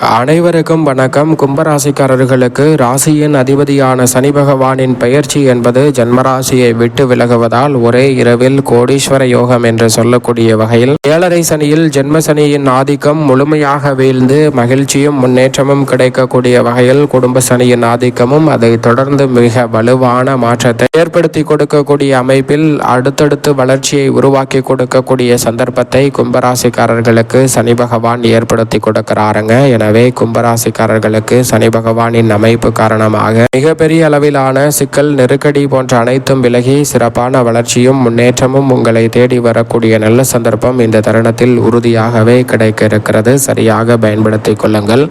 அனைவருக்கும் வணக்கம். கும்பராசிக்காரர்களுக்கு ராசியின் அதிபதியான சனி பகவானின் பெயர்ச்சி என்பது ஜன்மராசியை விட்டு விலகுவதால் ஒரே இரவில் கோடீஸ்வர யோகம் என்று சொல்லக்கூடிய வகையில் 7.5 சனியில் ஜென்ம சனியின் ஆதிக்கம் முழுமையாக வீழ்ந்து மகிழ்ச்சியும் முன்னேற்றமும் கிடைக்கக்கூடிய வகையில் குடும்ப சனியின் ஆதிக்கமும் அதை தொடர்ந்து மிக வலுவான மாற்றத்தை ஏற்படுத்தி கொடுக்கக்கூடிய அமைப்பில் அடுத்தடுத்து வளர்ச்சியை உருவாக்கி கொடுக்கக்கூடிய சந்தர்ப்பத்தை கும்பராசிக்காரர்களுக்கு சனி பகவான் ஏற்படுத்தி கொடுக்கிறாருங்க. எனவே கும்பராசிக்காரர்களுக்கு சனி பகவானின் அமைப்பு காரணமாக மிகப்பெரிய அளவிலான சிக்கல், நெருக்கடி போன்ற அனைத்தும் விலகி சிறப்பான வளர்ச்சியும் முன்னேற்றமும் உங்களை தேடி வரக்கூடிய நல்ல சந்தர்ப்பம் இந்த தருணத்தில் உறுதியாகவே கிடைக்க இருக்கிறது. சரியாக பயன்படுத்திக் கொள்ளுங்கள்.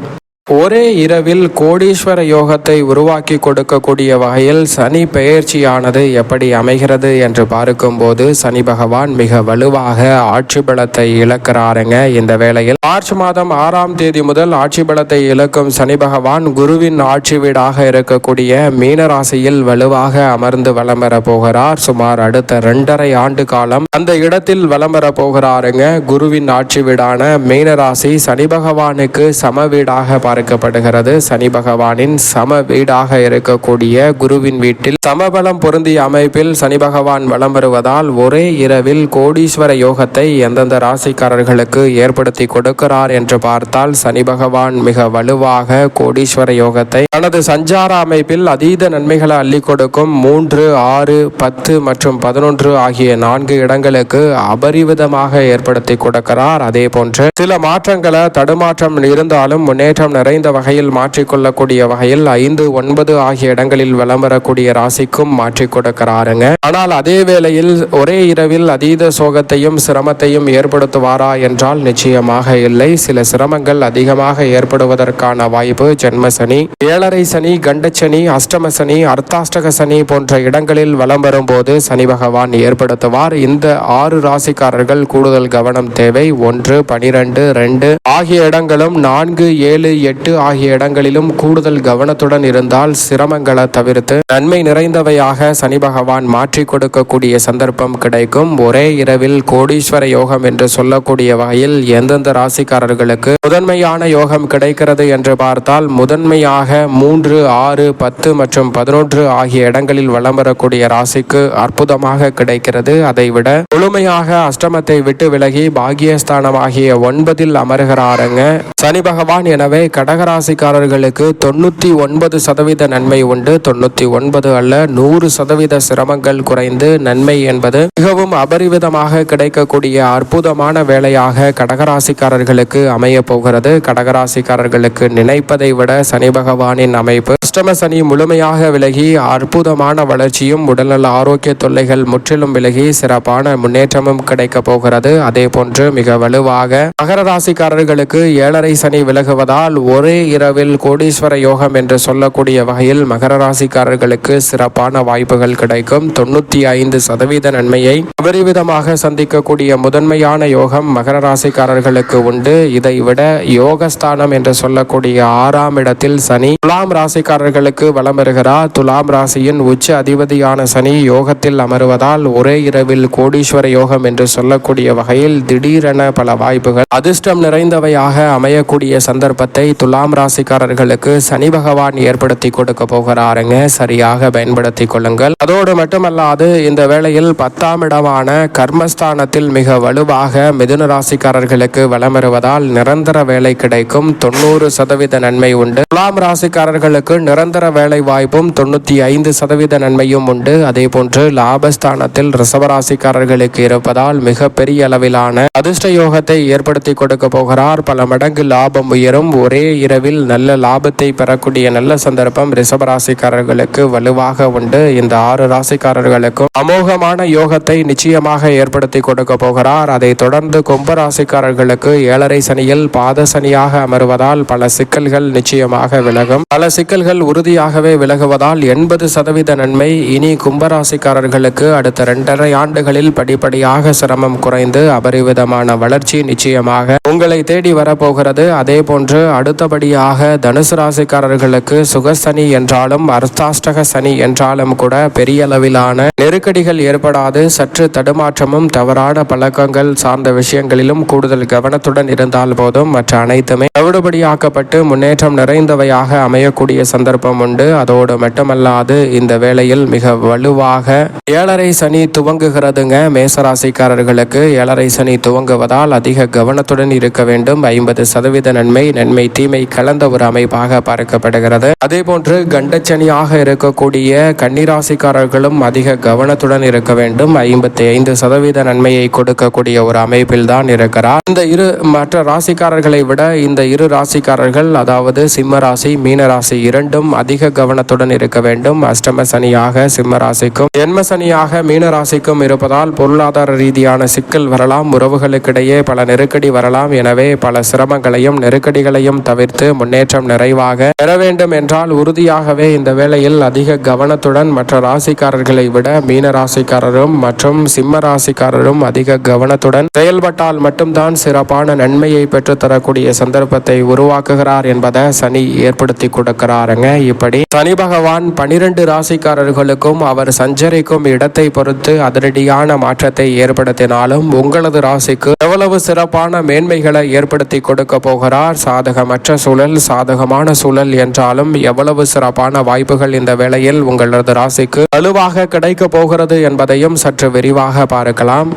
ஒரே இரவில் கோடீஸ்வர யோகத்தை உருவாக்கி கொடுக்கக்கூடிய வகையில் சனி பெயர்ச்சியானது எப்படி அமைகிறது என்று பார்க்கும்போது சனி பகவான் மிக வலுவாக ஆட்சி பலத்தை இழக்கிறாருங்க. இந்த வேளையில் மார்ச் மாதம் 6ஆம் தேதி முதல் ஆட்சி பலத்தை இழக்கும் சனி பகவான் குருவின் ஆட்சி வீடாக இருக்கக்கூடிய மீனராசியில் வலுவாக அமர்ந்து வலம் பெற போகிறார். சுமார் அடுத்த 2.5 ஆண்டு காலம் அந்த இடத்தில் வலம் பெற போகிறாருங்க. குருவின் ஆட்சி வீடான மீனராசி சனி பகவானுக்கு சம வீடாக பார்க்கப்படுகிறது. சனி பகவானின் சம வீடாக இருக்கக்கூடிய குருவின் வீட்டில் சமபலம் பொருந்திய அமைப்பில் சனி பகவான் வலம் வருவதால் ஒரே இரவில் கோடீஸ்வர யோகத்தை எந்தெந்த ராசிக்காரர்களுக்கு ஏற்படுத்தி கொடுக்கிறார் என்று பார்த்தால் சனி பகவான் மிக வலுவாக கோடீஸ்வர யோகத்தை தனது சஞ்சார அமைப்பில் அதீத நன்மைகளை அள்ளி கொடுக்கும் 3, 6, 10 மற்றும் 11 ஆகிய 4 இடங்களுக்கு அபரிவிதமாக ஏற்படுத்தி கொடுக்கிறார். அதே போன்று சில மாற்றங்களை தடுமாற்றம் இருந்தாலும் முன்னேற்றம் நிறைந்த வகையில் மாற்றிக்கொள்ளக்கூடிய வகையில் 5, 9 ஆகிய இடங்களில் வலம் வரக்கூடிய ராசிக்கும் மாற்றி கொடுக்கிறாருங்க. ஆனால் அதே வேளையில் ஒரே இரவில் அதீத சோகத்தையும் சிரமத்தையும் ஏற்படுத்துவாரா என்றால் நிச்சயமாக இல்லை. சில சிரமங்கள் அதிகமாக ஏற்படுவதற்கான வாய்ப்பு ஜென்ம சனி, 7.5 சனி, கண்டச்சனி, அஷ்டம சனி, அர்த்தாஷ்டக சனி போன்ற இடங்களில் வலம் வரும்போது சனி பகவான் ஏற்படுத்துவார். இந்த 6 ராசிக்காரர்கள் கூடுதல் கவனம் தேவை. 1, 12, 2 ஆகிய இடங்களும் 4, 7, 8 ஆகிய இடங்களிலும் கூடுதல் கவனத்துடன் இருந்தால் சிரமங்களை தவிர்த்து நன்மை நிறைந்தவையாக சனி பகவான் மாற்றி கொடுக்கக்கூடிய சந்தர்ப்பம் கிடைக்கும். ஒரே இரவில் கோடீஸ்வர யோகம் என்று சொல்லக்கூடிய வகையில் எந்தெந்த ராசிக்காரர்களுக்கு முதன்மையான யோகம் கிடைக்கிறது என்று பார்த்தால் முதன்மையாக 3, 6, 10 மற்றும் 11 ஆகிய இடங்களில் வலம் வரக்கூடிய ராசிக்கு அற்புதமாக கிடைக்கிறது. அதைவிட முழுமையாக அஷ்டமத்தை விட்டு விலகி பாகியஸ்தானம் ஆகிய 9 அமர்கிறாருங்க சனி பகவான். எனவே கடகராசிக்காரர்களுக்கு 99% நன்மை உண்டு. 99 அல்ல 100% சிரமங்கள் குறைந்து நன்மை என்பது மிகவும் அபரிவிதமாக கிடைக்கக்கூடிய அற்புதமான வேலையாக கடகராசிக்காரர்களுக்கு அமைய போகிறது. கடகராசிக்காரர்களுக்கு நினைப்பதை விட சனி பகவானின் அமைப்பு அஷ்டம சனி முழுமையாக விலகி அற்புதமான வளர்ச்சியும் உடல்நல ஆரோக்கிய தொல்லைகள் முற்றிலும் விலகி சிறப்பான முன்னேற்றமும் கிடைக்க போகிறது. அதே போன்று மிக வலுவாக மகர ராசிக்காரர்களுக்கு 7.5 சனி விலகுவதால் ஒரே இரவில் கோடீஸ்வர யோகம் என்று சொல்லக்கூடிய வகையில் மகர ராசிக்காரர்களுக்கு சிறப்பான வாய்ப்புகள் கிடைக்கும். 95% நன்மையை அபரிவிதமாக சந்திக்கக்கூடிய முதன்மையான யோகம் மகர ராசிக்காரர்களுக்கு உண்டு. இதை விட யோகஸ்தானம் என்று சொல்லக்கூடிய 6ஆம் இடத்தில் சனி துலாம் ராசிக்காரர்களுக்கு வலம் வருகிறார். துலாம் ராசியின் உச்ச அதிபதியான சனி யோகத்தில் அமருவதால் ஒரே இரவில் கோடீஸ்வர யோகம் என்று சொல்லக்கூடிய வகையில் திடீரென பல வாய்ப்புகள் அதிர்ஷ்டம் நிறைந்தவையாக அமையக்கூடிய சந்தர்ப்பத்தை துலாம் ராசிக்காரர்களுக்கு சனி பகவான் ஏற்படுத்தி கொடுக்க போகிறாருங்க. சரியாக பயன்படுத்தி கொள்ளுங்கள். அதோடு மட்டுமல்லாது இந்த வேளையில் 10ஆம் இடமான கர்மஸ்தானத்தில் மிக வலுவாக மிதுன ராசிக்காரர்களுக்கு வலம் வருவதால் நிரந்தர வேலை கிடைக்கும். 90% நன்மை உண்டு. துலாம் ராசிக்காரர்களுக்கு நிரந்தர வேலை வாய்ப்பும் 95% நன்மையும் உண்டு. அதே போன்று லாபஸ்தானத்தில் ரிஷபராசிக்காரர்களுக்கு இருப்பதால் மிக பெரிய அளவிலான அதிர்ஷ்ட யோகத்தை ஏற்படுத்தி கொடுக்க போகிறார். பல மடங்கு லாபம் உயரும். ஒரே இரவில் நல்ல லாபத்தை பெறக்கூடிய நல்ல சந்தர்ப்பம் ரிஷபராசிக்காரர்களுக்கு வலுவாக உண்டு. இந்த 6 ராசிக்காரர்களுக்கும் அமோகமான யோகத்தை நிச்சயமாக ஏற்படுத்தி கொடுக்க போகிறார். அதை தொடர்ந்து கும்ப ராசிக்காரர்களுக்கு 7.5 சனியில் பாத சனியாக அமர்வதால் பல சிக்கல்கள் நிச்சயமாக படிப்படியாக விலகும். பல சிக்கல்கள் உறுதியாகவே விலகுவதால் 80% நன்மை. இனி கும்பராசிக்காரர்களுக்கு அடுத்த 2.5 ஆண்டுகளில் படிப்படியாக சிரமம் குறைந்து அபரிவிதமான வளர்ச்சி நிச்சயமாக உங்களை தேடி வரப்போகிறது. அதே போன்று அடுத்தபடியாக தனுசு ராசிக்காரர்களுக்கு சுகசனி என்றாலும் அர்த்தாஷ்டக சனி என்றாலும் கூட பெரிய அளவிலான நெருக்கடிகள் ஏற்படாது. சற்று தடுமாற்றமும் தவறான பழக்கங்கள் சார்ந்த விஷயங்களிலும் கூடுதல் கவனத்துடன் இருந்தால் போதும். மற்ற அனைத்துமே தவிடுபடியாக்கப்பட்டு முன்னேற்றம் நிறைந்தவையாக அமையக்கூடிய சந்தர்ப்பம் உண்டு. அதோடு மட்டுமல்லாது இந்த வேளையில் மிக வலுவாக 7.5 சனி துவங்குகிறதுங்க. மேசராசிக்காரர்களுக்கு 7.5 சனி துவங்குவதால் அதிக கவனத்துடன் இருக்க வேண்டும். 50% நன்மை தீமை கலந்த ஒரு அமைப்பாக பார்க்கப்படுகிறது. அதே போன்று கண்டச்சனியாக இருக்கக்கூடிய கன்னிராசிக்காரர்களும் அதிக கவனத்துடன் இருக்க வேண்டும். 55% நன்மையை கொடுக்கக்கூடிய ஒரு அமைப்பில் தான் இருக்கிறார். இந்த மற்ற ராசிக்காரர்களை விட இந்த இரு ராசிக்காரர்கள், அதாவது சிம்ம ராசி மீன ராசி இரண்டும் அதிக கவனத்துடன் இருக்க வேண்டும். அஷ்டம சனியாக சிம்ம ராசிக்கும் ஜென்ம சனியாக மீன ராசிக்கும் இருப்பதால் பொருளாதார ரீதியான சிக்கல் வரலாம். உறவுகளுக்கிடையே பல நெருக்கடி வரலாம். எனவே பல சிரமங்களையும் நெருக்கடிகளையும் தவிர்த்து முன்னேற்றம் நிறைவாக பெற வேண்டும் என்றால் உறுதியாகவே இந்த வேளையில் அதிக கவனத்துடன் மற்ற ராசிக்காரர்களை விட மீன ராசிக்காரரும் மற்றும் சிம்ம ராசிக்காரரும் அதிக கவனத்துடன் செயல்பட்டால் மட்டும்தான் சிறப்பான நன்மையை பெற்றுத்தரக்கூடிய சந்தர்ப்பத்தை உருவாக்குகிறார் என்பதை சனி ஏற்படுத்தி கொடுக்கிறாருங்க. இப்படி சனி பகவான் 12 ராசிக்காரர்களுக்கும் அவர் சஞ்சரிக்கும் இடத்தை பொறுத்து அதிரடியான மாற்றத்தை ஏற்படுத்தினாலும் உங்களது ராசிக்கு எவ்வளவு சிறப்பான மேன்மைகளை ஏற்படுத்தி கொடுக்க போகிறார். சாதகமற்ற சூழல், சாதகமான சூழல் என்றாலும் எவ்வளவு சிறப்பான வாய்ப்புகள் இந்த வேளையில் உங்களது ராசிக்கு வலுவாக கிடைக்க போகிறது என்பதையும் சற்று விரிவாக பார்க்கலாம்.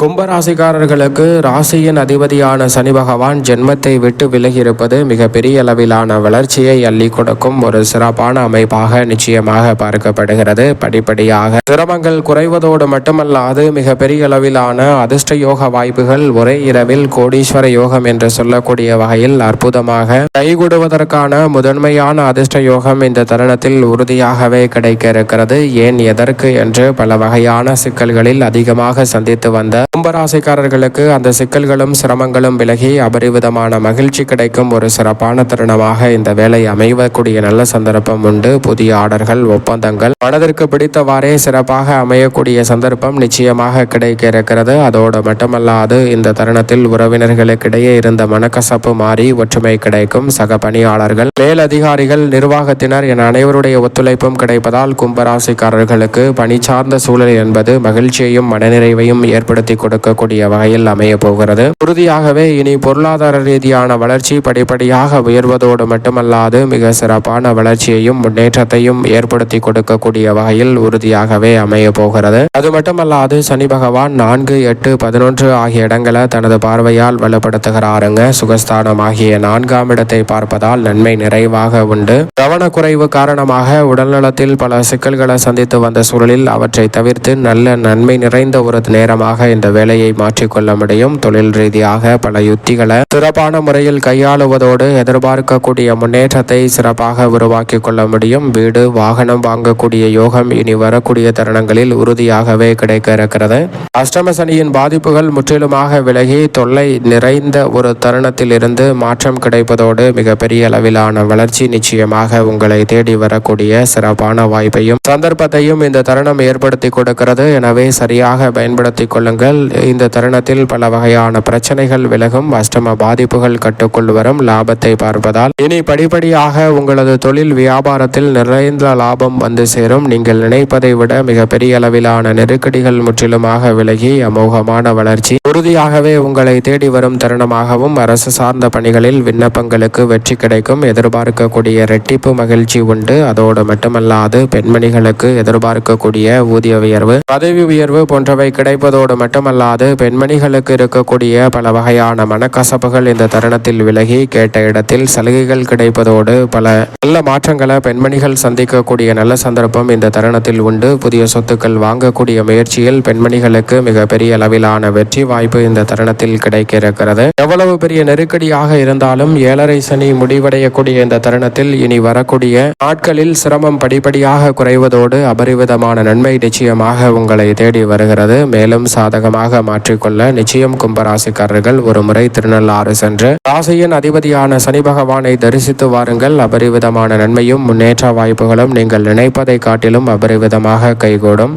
கும்பராசிக்காரர்களுக்கு ராசியின் அதிபதியான சனி பகவான் ஜென்மத்தை விட்டு விலகி இருப்பது மிக பெரிய அளவிலான வளர்ச்சியை அள்ளி கொடுக்கும் ஒரு சிறப்பான அமைப்பாக நிச்சயமாக பார்க்கப்படுகிறது. படிப்படியாக சிரமங்கள் குறைவதோடு மட்டுமல்லாது மிக பெரிய அளவிலான அதிர்ஷ்ட யோக வாய்ப்புகள் ஒரே இரவில் கோடீஸ்வர யோகம் என்று சொல்லக்கூடிய வகையில் அற்புதமாக கைகூடுவதற்கான முதன்மையான அதிர்ஷ்ட யோகம் இந்த தருணத்தில் உறுதியாகவே கிடைக்க இருக்கிறது. ஏன் எதற்கு என்று பல வகையான சிக்கல்களில் அதிகமாக சந்தித்து வந்த கும்பராசிக்காரர்களுக்கு அந்த சிக்கல்களும் சிரமங்களும் விலகி அபரிவிதமான மகிழ்ச்சி கிடைக்கும் ஒரு சிறப்பான தருணமாக இந்த வேலை அமையக்கூடிய நல்ல சந்தர்ப்பம் உண்டு. புதிய ஆர்டர்கள், ஒப்பந்தங்கள் மனதிற்கு பிடித்தவாறே சிறப்பாக அமையக்கூடிய சந்தர்ப்பம் நிச்சயமாக கிடைக்க இருக்கிறது. அதோடு மட்டுமல்லாது இந்த தருணத்தில் உறவினர்களுக்கிடையே இருந்த மனக்கசப்பு மாறி ஒற்றுமை கிடைக்கும். சக பணியாளர்கள், மேலதிகாரிகள், நிர்வாகத்தினர் என அனைவருடைய ஒத்துழைப்பும் கிடைப்பதால் கும்பராசிக்காரர்களுக்கு பணி சார்ந்த சூழல் என்பது மகிழ்ச்சியையும் மனநிறைவையும் ஏற்படுத்தி கொடுக்கக்கூடிய வகையில் அமைய போகிறது. உறுதியாகவே இனி பொருளாதார ரீதியான வளர்ச்சி படிப்படியாக உயர்வதோடு மட்டுமல்லாது மிக சிறப்பான வளர்ச்சியையும் முன்னேற்றத்தையும் ஏற்படுத்தி கொடுக்கக்கூடிய வகையில் உறுதியாகவே அமைய போகிறது. அது மட்டுமல்லாது சனி பகவான் 4, 8, 11 ஆகிய இடங்களை தனது பார்வையால் வலுப்படுத்துகிறாருங்க. சுகஸ்தானம் ஆகிய 4ஆம் இடத்தை பார்ப்பதால் நன்மை நிறைவாக உண்டு. கவனக்குறைவு காரணமாக உடல்நலத்தில் பல சிக்கல்களை சந்தித்து வந்த சூழலில் அவற்றை தவிர்த்து நல்ல நன்மை நிறைந்த ஒரு நேரமாக இந்த வேலையை மாற்றிக்கொள்ள முடியும். தொழில் ரீதியாக பல யுத்திகளை சிறப்பான முறையில் கையாளுவதோடு எதிர்பார்க்கக்கூடிய முன்னேற்றத்தை சிறப்பாக உருவாக்கி கொள்ள முடியும். வீடு, வாகனம் வாங்கக்கூடிய யோகம் இனி வரக்கூடிய தருணங்களில் உறுதியாகவே கிடைக்க இருக்கிறது. அஷ்டம சனியின் பாதிப்புகள் முற்றிலுமாக விலகி தொல்லை நிறைந்த ஒரு தருணத்தில் இருந்து மாற்றம் கிடைப்பதோடு மிகப்பெரிய அளவிலான வளர்ச்சி நிச்சயமாக உங்களை தேடி வரக்கூடிய சிறப்பான வாய்ப்பையும் சந்தர்ப்பத்தையும் இந்த தருணம் ஏற்படுத்தி கொடுக்கிறது. எனவே சரியாக பயன்படுத்திக் கொள்ளுங்கள். இந்த தருணத்தில் பல வகையான பிரச்சனைகள் விலகும். அஷ்டம பாதிப்புகள் கட்டுக்குள் வரும். லாபத்தை பார்ப்பதால் இனி படிப்படியாக உங்களது தொழில் வியாபாரத்தில் நிறைந்த லாபம் வந்து சேரும். நீங்கள் நினைப்பதை விட மிகப்பெரிய அளவிலான நெருக்கடிகள் முற்றிலுமாக விலகி அமோகமான வளர்ச்சி உறுதியாகவே உங்களை தேடி வரும் தருணமாகவும் அரசு சார்ந்த பணிகளில் விண்ணப்பங்களுக்கு வெற்றி கிடைக்கும். எதிர்பார்க்கக்கூடிய இரட்டிப்பு மகிழ்ச்சி உண்டு. அதோடு மட்டுமல்லாது பெண்மணிகளுக்கு எதிர்பார்க்கக்கூடிய ஊதிய உயர்வு, பதவி உயர்வு போன்றவை கிடைப்பதோடு மட்டுமல்லாது பெண்மணிகளுக்கு இருக்கக்கூடிய பல வகையான மனக்கசப்புகள் இந்த தருணத்தில் விலகி கேட்ட இடத்தில் சலுகைகள் கிடைப்பதோடு பல நல்ல மாற்றங்களை பெண்மணிகள் சந்திக்கக்கூடிய நல்ல சந்தர்ப்பம் இந்த தருணத்தில் உண்டு. புதிய சொத்துக்கள் வாங்கக்கூடிய முயற்சியில் பெண்மணிகளுக்கு மிக பெரிய அளவிலான வெற்றி வாய்ப்பு இந்த தருணத்தில் கிடைக்க இருக்கிறது. எவ்வளவு பெரிய நெருக்கடியாக இருந்தாலும் 7.5 சனி முடிவடையக்கூடிய இந்த தருணத்தில் இனி வரக்கூடிய நாட்களில் சிரமம் படிப்படியாக குறைவதோடு அபரிவிதமான நன்மை நிச்சயமாக உங்களை தேடி வருகிறது. மேலும் சாதகமாக மாற்றிக்கொள்ள நிச்சயம் கும்பராசிக்காரர்கள் ஒரு முறை திருநள்ளாறு சென்று ராசியின் அதிபதியான சனி பகவானை தரிசித்து வாருங்கள். அபரிவிதமான நன்மையும் முன்னேற்ற வாய்ப்புகளும் நீங்கள் நினைப்பதை காட்டிலும் அபரிவிதமாக கைகூடும்.